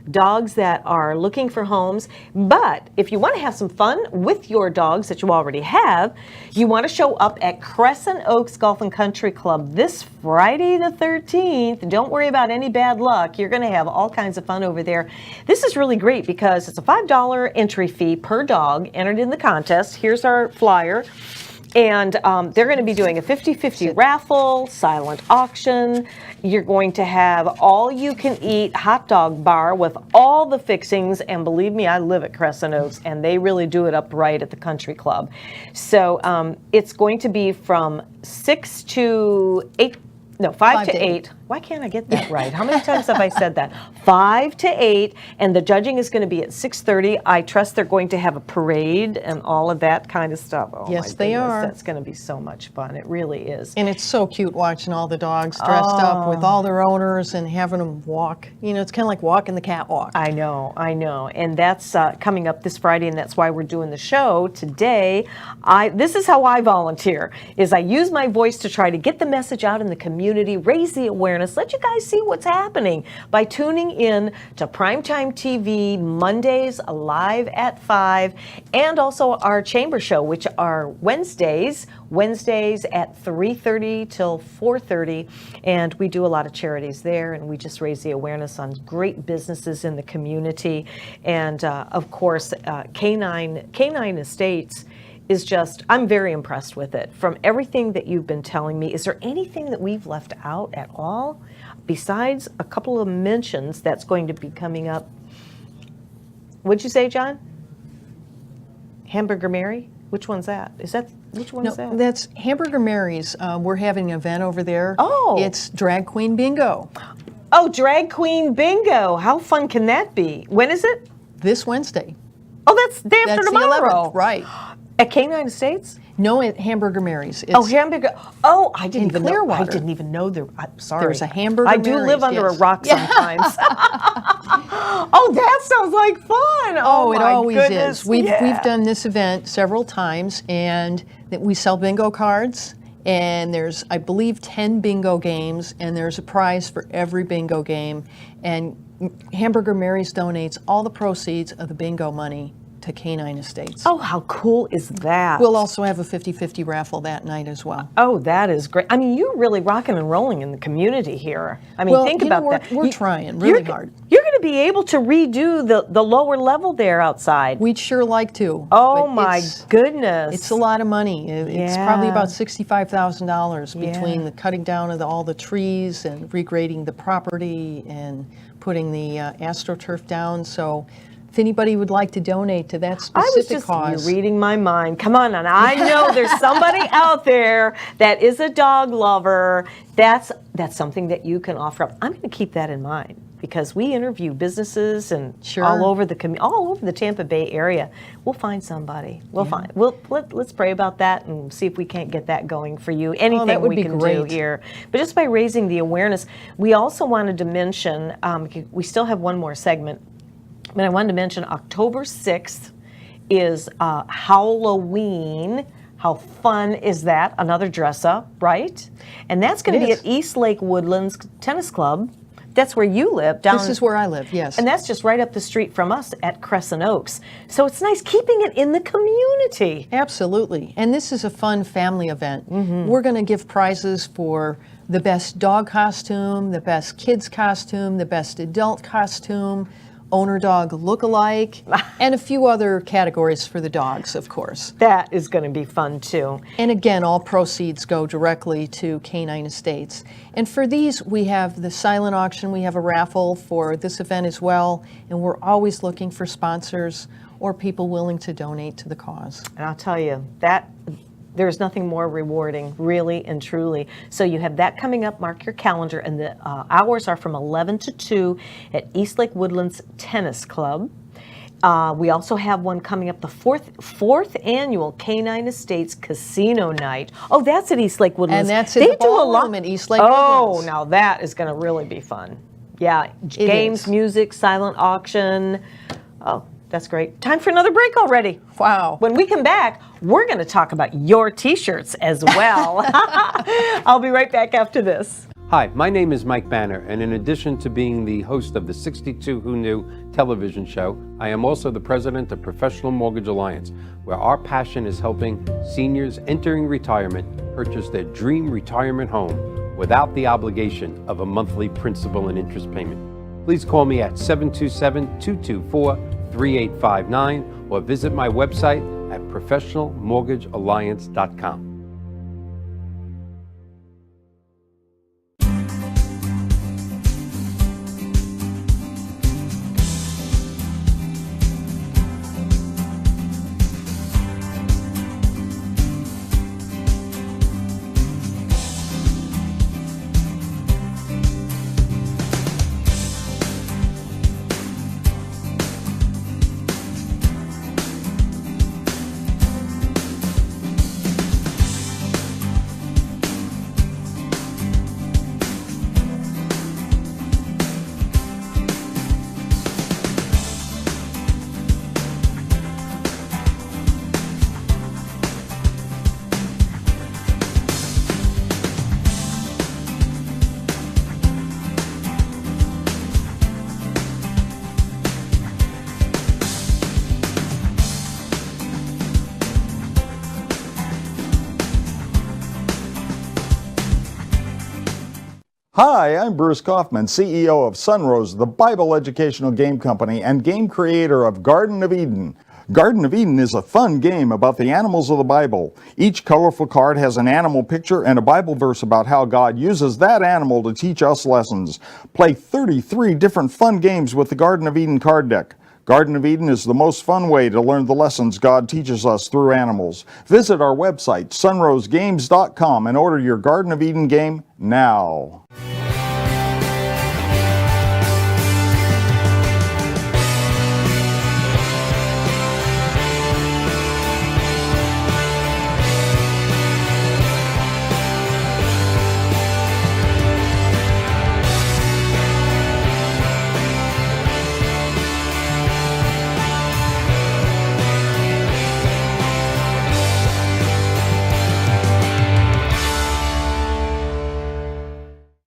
dogs that are looking for homes. But if you want to have some fun with your dogs that you already have, you want to show up at Crescent Oaks Golf and Country Club this Friday the 13th. Don't worry about any bad luck. You're going to have all kinds of fun over there. This is really great because it's a $5 entry fee per dog entered in the contest. Here's our flyer. And they're going to be doing a 50-50 raffle, silent auction. You're going to have all-you-can-eat hot dog bar with all the fixings. And believe me, I live at Crescent Oaks, and they really do it up right at the country club. So it's going to be from 6 to 8. No, 5 to 8. Why can't I get that right? How many times have I said that? 5 to 8, and the judging is going to be at 6:30. I trust they're going to have a parade and all of that kind of stuff. Oh, Yes, my they goodness, are. That's going to be so much fun. It really is. And it's so cute watching all the dogs dressed up with all their owners and having them walk. It's kind of like walking the catwalk. I know. And that's coming up this Friday, and that's why we're doing the show today. This is how I volunteer, is I use my voice to try to get the message out in the community, raise the awareness, let you guys see what's happening by tuning in to Primetime TV Mondays live at 5, and also our chamber show, which are Wednesdays at 3:30 till 4:30, and we do a lot of charities there, and we just raise the awareness on great businesses in the community. And of course, Canine Estates is just, I'm very impressed with it. From everything that you've been telling me, is there anything that we've left out at all? Besides a couple of mentions that's going to be coming up. What'd you say, John? Hamburger Mary? Which one's that? Which one is that? That's Hamburger Mary's. We're having an event over there. Oh. It's Drag Queen Bingo. Oh, Drag Queen Bingo. How fun can that be? When is it? This Wednesday. Oh, that's day after That's tomorrow. the 11th, right. At Canine Estates? No, at Hamburger Mary's. It's Hamburger. Oh, I didn't even know. I Clearwater. didn't even know there. I'm sorry. There's a Hamburger I do Mary's, live under a yes. rock sometimes. Oh, that sounds like fun. Oh, it my always goodness. is. We've Yeah. done this event several times, and that we sell bingo cards. And there's, I believe, 10 bingo games, and there's a prize for every bingo game. And Hamburger Mary's donates all the proceeds of the bingo money to Canine Estates. Oh, how cool is that? We'll also have a 50-50 raffle that night as well. Oh, that is great. I mean, you're really rocking and rolling in the community here. I mean, Well, think you know, about that. we're trying really You're hard. You're going to be able to redo the lower level there outside. We'd sure like to. Oh, but my goodness. It's a lot of money. It's Yeah. probably about $65,000 Yeah. between the cutting down of all the trees and regrading the property and putting the AstroTurf down. So if anybody would like to donate to that I was specific just cause. you're reading my mind. Come on, and I know there's somebody out there that is a dog lover. That's something that you can offer up. I'm going to keep that in mind because we interview businesses and Sure. all over the Tampa Bay area. We'll find somebody. Let's pray about that and see if we can't get that going for you. Anything that would we be can do great. here, but just by raising the awareness. We also wanted to mention. We still have one more segment. But I wanted to mention October 6th is Halloween. How fun is that? Another dress up, right? And that's going to be is. at East Lake Woodlands Tennis Club. That's where you live. This is where I live, yes. And that's just right up the street from us at Crescent Oaks. So it's nice keeping it in the community. Absolutely. And this is a fun family event. Mm-hmm. We're going to give prizes for the best dog costume, the best kids costume, the best adult costume, owner dog look-alike, and a few other categories for the dogs, of course. That is going to be fun too. And again, all proceeds go directly to Canine Estates. And for these, we have the silent auction. We have a raffle for this event as well. And we're always looking for sponsors or people willing to donate to the cause. And I'll tell you, that there's nothing more rewarding, really and truly. So you have that coming up. Mark your calendar. And the hours are from 11 to 2 at East Lake Woodlands Tennis Club. We also have one coming up, the fourth annual Canine Estates Casino Night. Oh, that's at East Lake Woodlands. And that's in the ballroom at East Lake Woodlands. Now that is going to really be fun. Yeah, It games, is. music, silent auction. Oh, that's great. Time for another break already. Wow. When we come back, we're going to talk about your t-shirts as well. I'll be right back after this. Hi, my name is Mike Banner, and in addition to being the host of the 62 Who Knew television show, I am also the president of Professional Mortgage Alliance, where our passion is helping seniors entering retirement purchase their dream retirement home without the obligation of a monthly principal and interest payment. Please call me at 727-224-3859 or visit my website at professionalmortgagealliance.com. Hi, I'm Bruce Kaufman, CEO of Sunrose, the Bible educational game company and game creator of Garden of Eden. Garden of Eden is a fun game about the animals of the Bible. Each colorful card has an animal picture and a Bible verse about how God uses that animal to teach us lessons. Play 33 different fun games with the Garden of Eden card deck. Garden of Eden is the most fun way to learn the lessons God teaches us through animals. Visit our website, sunrosegames.com, and order your Garden of Eden game now.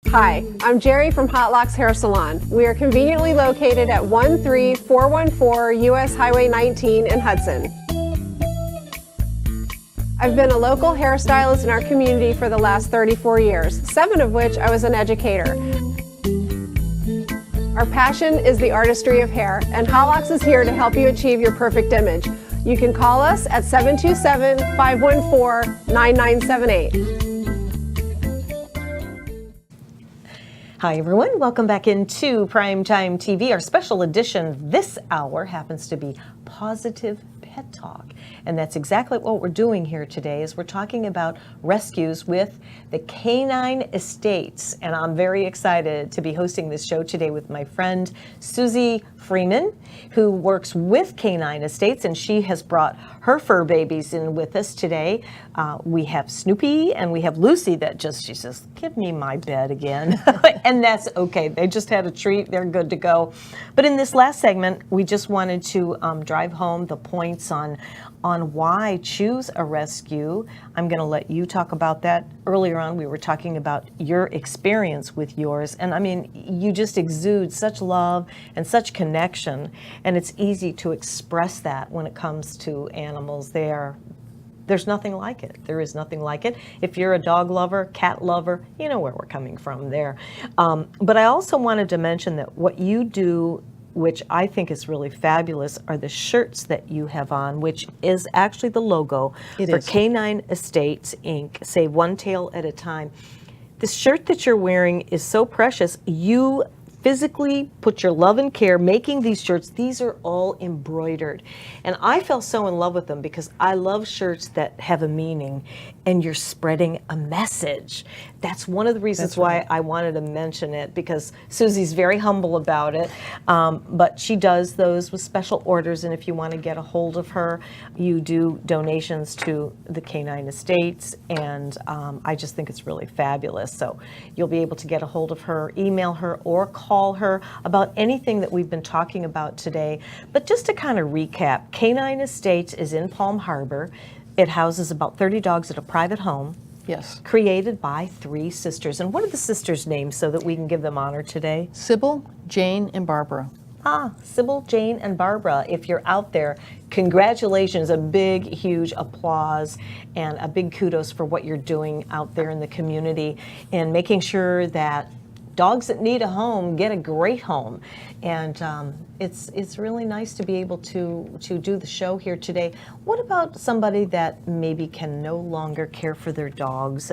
Hi, I'm Jerry from Hot Locks Hair Salon. We are conveniently located at 13414 US Highway 19 in Hudson. I've been a local hairstylist in our community for the last 34 years, 7 of which I was an educator. Our passion is the artistry of hair, and Hot Locks is here to help you achieve your perfect image. You can call us at 727-514-9978. Hi, everyone. Welcome back into Primetime TV. Our special edition this hour happens to be Positive Pet Talk. And that's exactly what we're doing here today is we're talking about rescues with the Canine Estates. And I'm very excited to be hosting this show today with my friend Susie Freeman, who works with Canine Estates, and she has brought her fur babies in with us today. We have Snoopy and we have Lucy that she says, give me my bed again. And that's okay. They just had a treat. They're good to go. But in this last segment, we just wanted to drive home the points on why choose a rescue. I'm going to let you talk about that. Earlier on, we were talking about your experience with yours. And I mean, you just exude such love and such connection. And it's easy to express that when it comes to animals. There's nothing like it. There is nothing like it. If you're a dog lover, cat lover, you know where we're coming from there. But I also wanted to mention that what you do, which I think is really fabulous, are the shirts that you have on, which is actually the logo for Canine Estates, Inc., Save One Tail at a Time. The shirt that you're wearing is so precious. You physically put your love and care making these shirts. These are all embroidered. And I fell so in love with them because I love shirts that have a meaning and you're spreading a message. That's one of the reasons why I wanted to mention it, because Susie's very humble about it, but she does those with special orders, and if you want to get a hold of her, you do donations to the Canine Estates, and I just think it's really fabulous. So you'll be able to get a hold of her, email her, or call her about anything that we've been talking about today. But just to kind of recap, Canine Estates is in Palm Harbor. It houses about 30 dogs at a private home. Yes. Created by 3 sisters. And what are the sisters' names so that we can give them honor today? Sybil, Jane, and Barbara. Sybil, Jane, and Barbara. If you're out there, congratulations, a big, huge applause, and a big kudos for what you're doing out there in the community and making sure that dogs that need a home get a great home. And it's really nice to be able to do the show here today. What about somebody that maybe can no longer care for their dogs?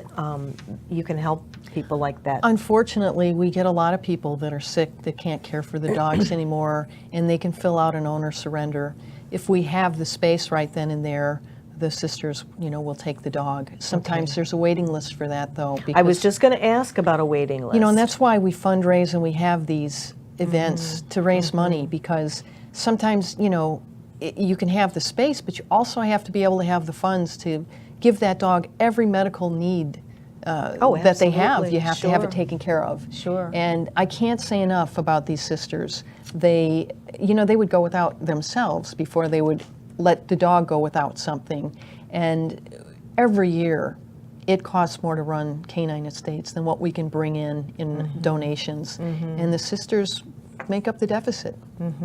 You can help people like that. Unfortunately, we get a lot of people that are sick that can't care for the dogs anymore, and they can fill out an owner surrender. If we have the space right then and there, the sisters, will take the dog. Sometimes there's a waiting list for that, though. I was just going to ask about a waiting list. And that's why we fundraise and we have these events to raise money, because sometimes, you can have the space, but you also have to be able to have the funds to give that dog every medical need that they have. You have to have it taken care of. Sure. And I can't say enough about these sisters. They would go without themselves before they would let the dog go without something. And every year, it costs more to run Canine Estates than what we can bring in donations. And the sisters make up the deficit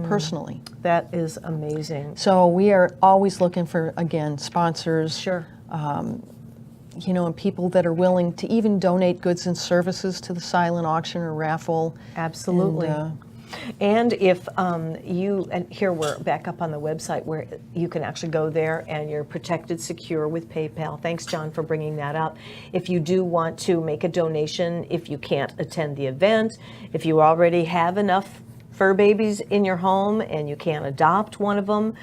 personally. That is amazing. So we are always looking for, again, sponsors. Sure. And people that are willing to even donate goods and services to the silent auction or raffle. Absolutely. And if and here we're back up on the website where you can actually go there and you're protected, secure with PayPal. Thanks, John, for bringing that up. If you do want to make a donation, if you can't attend the event, if you already have enough fur babies in your home and you can't adopt one of them,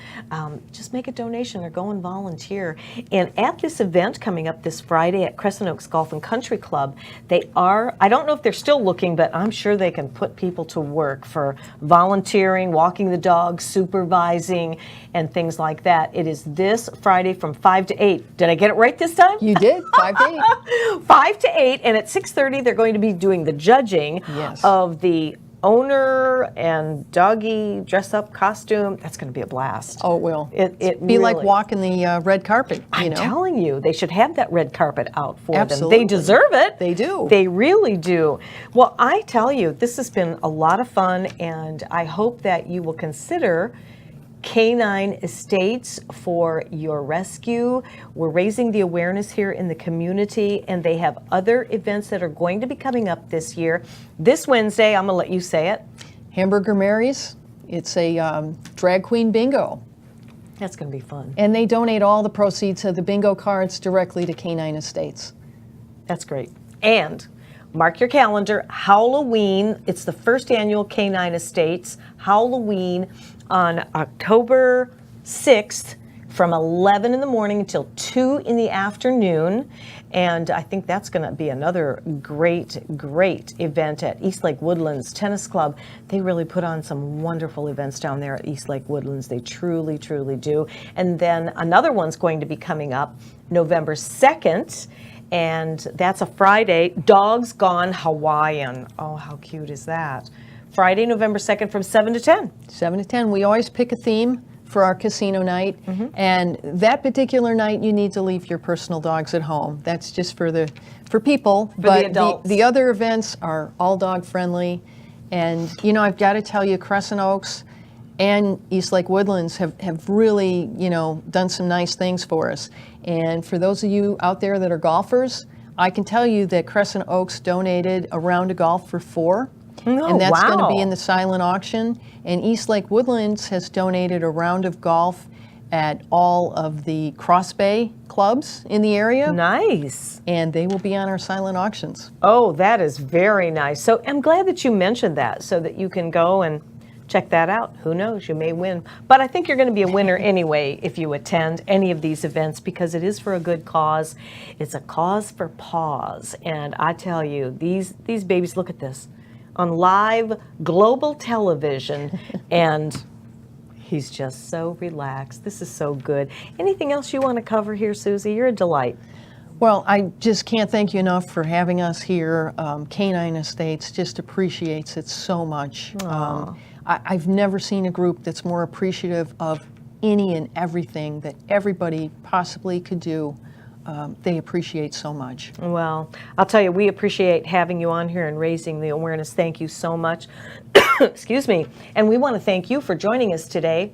just make a donation or go and volunteer. And at this event coming up this Friday at Crescent Oaks Golf and Country Club, I don't know if they're still looking, but I'm sure they can put people to work for volunteering, walking the dog, supervising, and things like that. It is this Friday from 5 to 8. Did I get it right this time? You did, 5 to 8. 5 to 8, and at 6:30 they're going to be doing the judging of the owner and doggy dress-up costume. That's going to be a blast. Oh, it will. It be really, like walking the red carpet. I'm telling you, they should have that red carpet out for Absolutely. them. They deserve it. They do. They really do. Well, I tell you, this has been a lot of fun, and I hope that you will consider Canine Estates for your rescue. We're raising the awareness here in the community, and they have other events that are going to be coming up this year. This Wednesday, I'm going to let you say it. Hamburger Mary's. It's a drag queen bingo. That's going to be fun. And they donate all the proceeds of the bingo cards directly to Canine Estates. That's great. And mark your calendar, Halloween. It's the first annual Canine Estates Halloween on October 6th from 11 in the morning until 2 in the afternoon. And I think that's going to be another great event at East Lake Woodlands Tennis Club. They really put on some wonderful events down there at East Lake Woodlands. They truly do. And then another one's going to be coming up November 2nd. And that's a Friday, Dogs Gone Hawaiian. Oh, how cute is that? Friday, November 2nd from 7 to 10. 7 to 10. We always pick a theme for our casino night. And that particular night, you need to leave your personal dogs at home. That's just for people. For the adults. The other events are all dog friendly. And, you know, I've got to tell you, Crescent Oaks and East Lake Woodlands have really, you know, done some nice things for us. And for those of you out there that are golfers, I can tell you that Crescent Oaks donated a round of golf for 4. And that's going to be in the silent auction. And East Lake Woodlands has donated a round of golf at all of the Cross Bay clubs in the area. Nice. And they will be on our silent auctions. Oh, that is very nice. So I'm glad that you mentioned that so that you can go and check that out. Who knows, you may win. But I think you're going to be a winner anyway if you attend any of these events because it is for a good cause. It's a cause for paws. And I tell you, these babies, look at this, on live global television. And he's just so relaxed. This is so good. Anything else you want to cover here, Susie? You're a delight. Well, I just can't thank you enough for having us here. Canine Estates just appreciates it so much. I've never seen a group that's more appreciative of any and everything that everybody possibly could do. They appreciate so much. Well, I'll tell you, we appreciate having you on here and raising the awareness. Thank you so much. Excuse me. And we want to thank you for joining us today.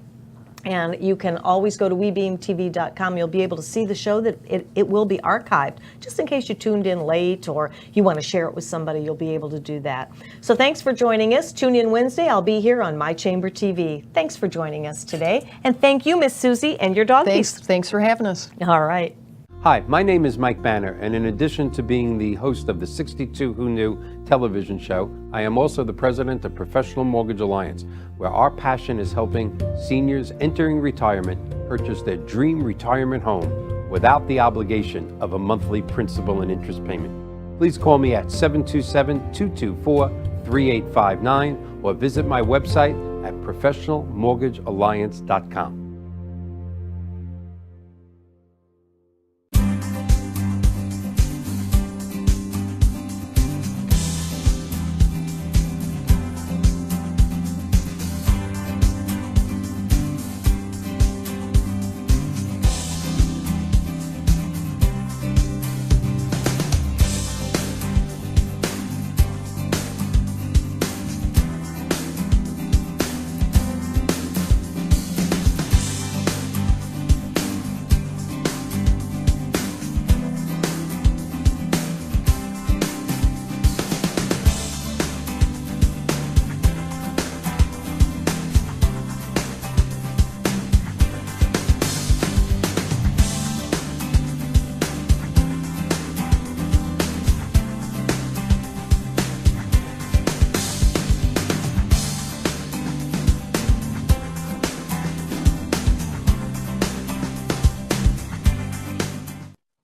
And you can always go to webeamtv.com. You'll be able to see the show. That it will be archived. Just in case you tuned in late or you want to share it with somebody, you'll be able to do that. So thanks for joining us. Tune in Wednesday. I'll be here on My Chamber TV. Thanks for joining us today. And thank you, Miss Susie, and your doggies. Thanks for having us. All right. Hi, my name is Mike Banner, and in addition to being the host of the 62 Who Knew television show, I am also the president of Professional Mortgage Alliance, where our passion is helping seniors entering retirement purchase their dream retirement home without the obligation of a monthly principal and interest payment. Please call me at 727-224-3859 or visit my website at professionalmortgagealliance.com.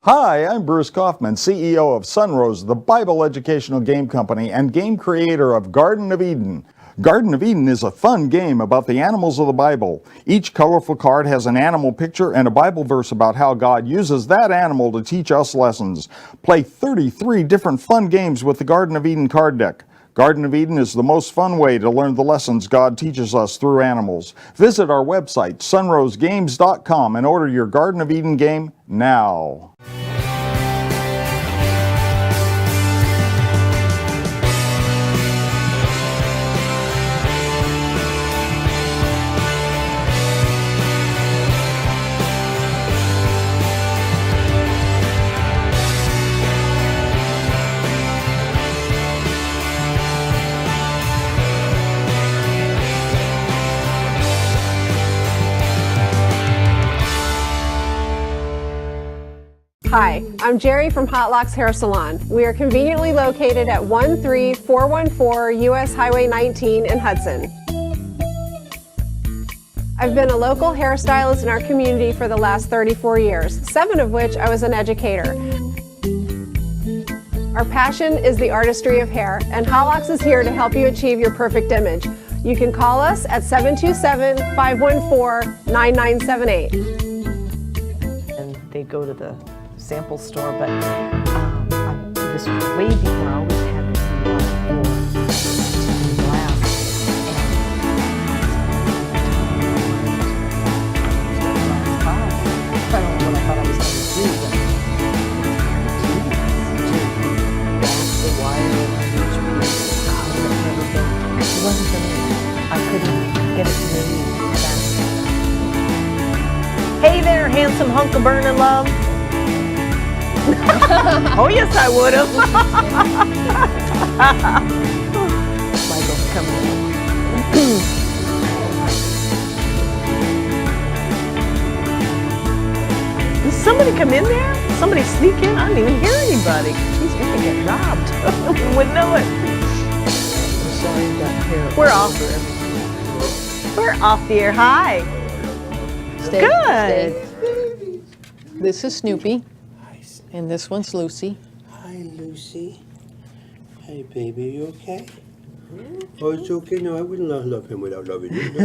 Hi, I'm Bruce Kaufman, CEO of Sunrose, the Bible educational game company and game creator of Garden of Eden. Garden of Eden is a fun game about the animals of the Bible. Each colorful card has an animal picture and a Bible verse about how God uses that animal to teach us lessons. Play 33 different fun games with the Garden of Eden card deck. Garden of Eden is the most fun way to learn the lessons God teaches us through animals. Visit our website, sunrosegames.com, and order your Garden of Eden game now. Hi, I'm Jerry from Hot Locks Hair Salon. We are conveniently located at 13414 US Highway 19 in Hudson. I've been a local hairstylist in our community for the last 34 years, 7 of which I was an educator. Our passion is the artistry of hair, and Hot Locks is here to help you achieve your perfect image. You can call us at 727-514-9978. And they go to the sample store, but this was way before. I always had this glass. I don't know what I thought I was going to do, but the wire and each piece, it wasn't for me. I couldn't get it made fast enough. Hey there, handsome hunk of burning love. Oh, yes, I would have. Michael's coming in. Did somebody come in there? Somebody sneak in? I didn't even hear anybody. He's going to get robbed. We wouldn't know it. We're off. We're off the air. Hi. Stay, Good. stay. This is Snoopy, and this one's Lucy. Hi, Lucy. Hey, baby, you okay? Oh, it's okay. No, I wouldn't love him without loving you. No,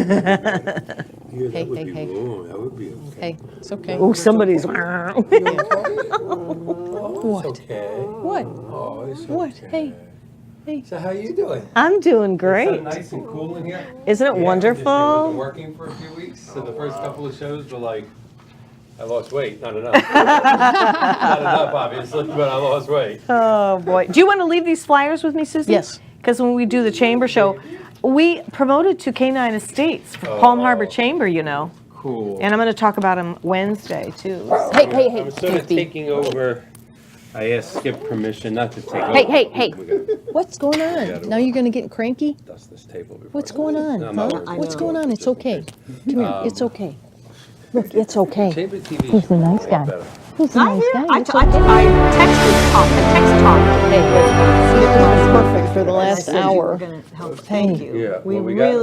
yeah, that would be wrong. That would be okay. Hey, it's okay. Oh, somebody's. Oh, What? It's okay. What? Oh, it's okay. What? Hey. So how you doing? I'm doing It's so great. nice and cool in here. Isn't it The air wonderful? conditioning wasn't working for a few weeks, so the first couple of shows were like, I lost weight, not enough. Not enough, obviously, but I lost weight. Oh, boy. Do you want to leave these flyers with me, Susie? Yes. Because when we do the chamber show, we promoted to Canine Estates for Palm Harbor Chamber, you know. Cool. And I'm going to talk about them Wednesday, too. Hey, I'm sort of taking over. I asked Skip permission not to take over. hey. We gotta What's going on? Now you're gonna get cranky? dust this table before. What's I- going on? No, I'm Huh? not worried. What's going on? It's okay. Come here. It's okay. Look, it's okay. Chamber TV. He's a nice guy. Better. He's a nice guy. I It's text talk. Hey, good. It's perfect for the last hour. We're going to help. Thank you. Yeah, We well, we got- really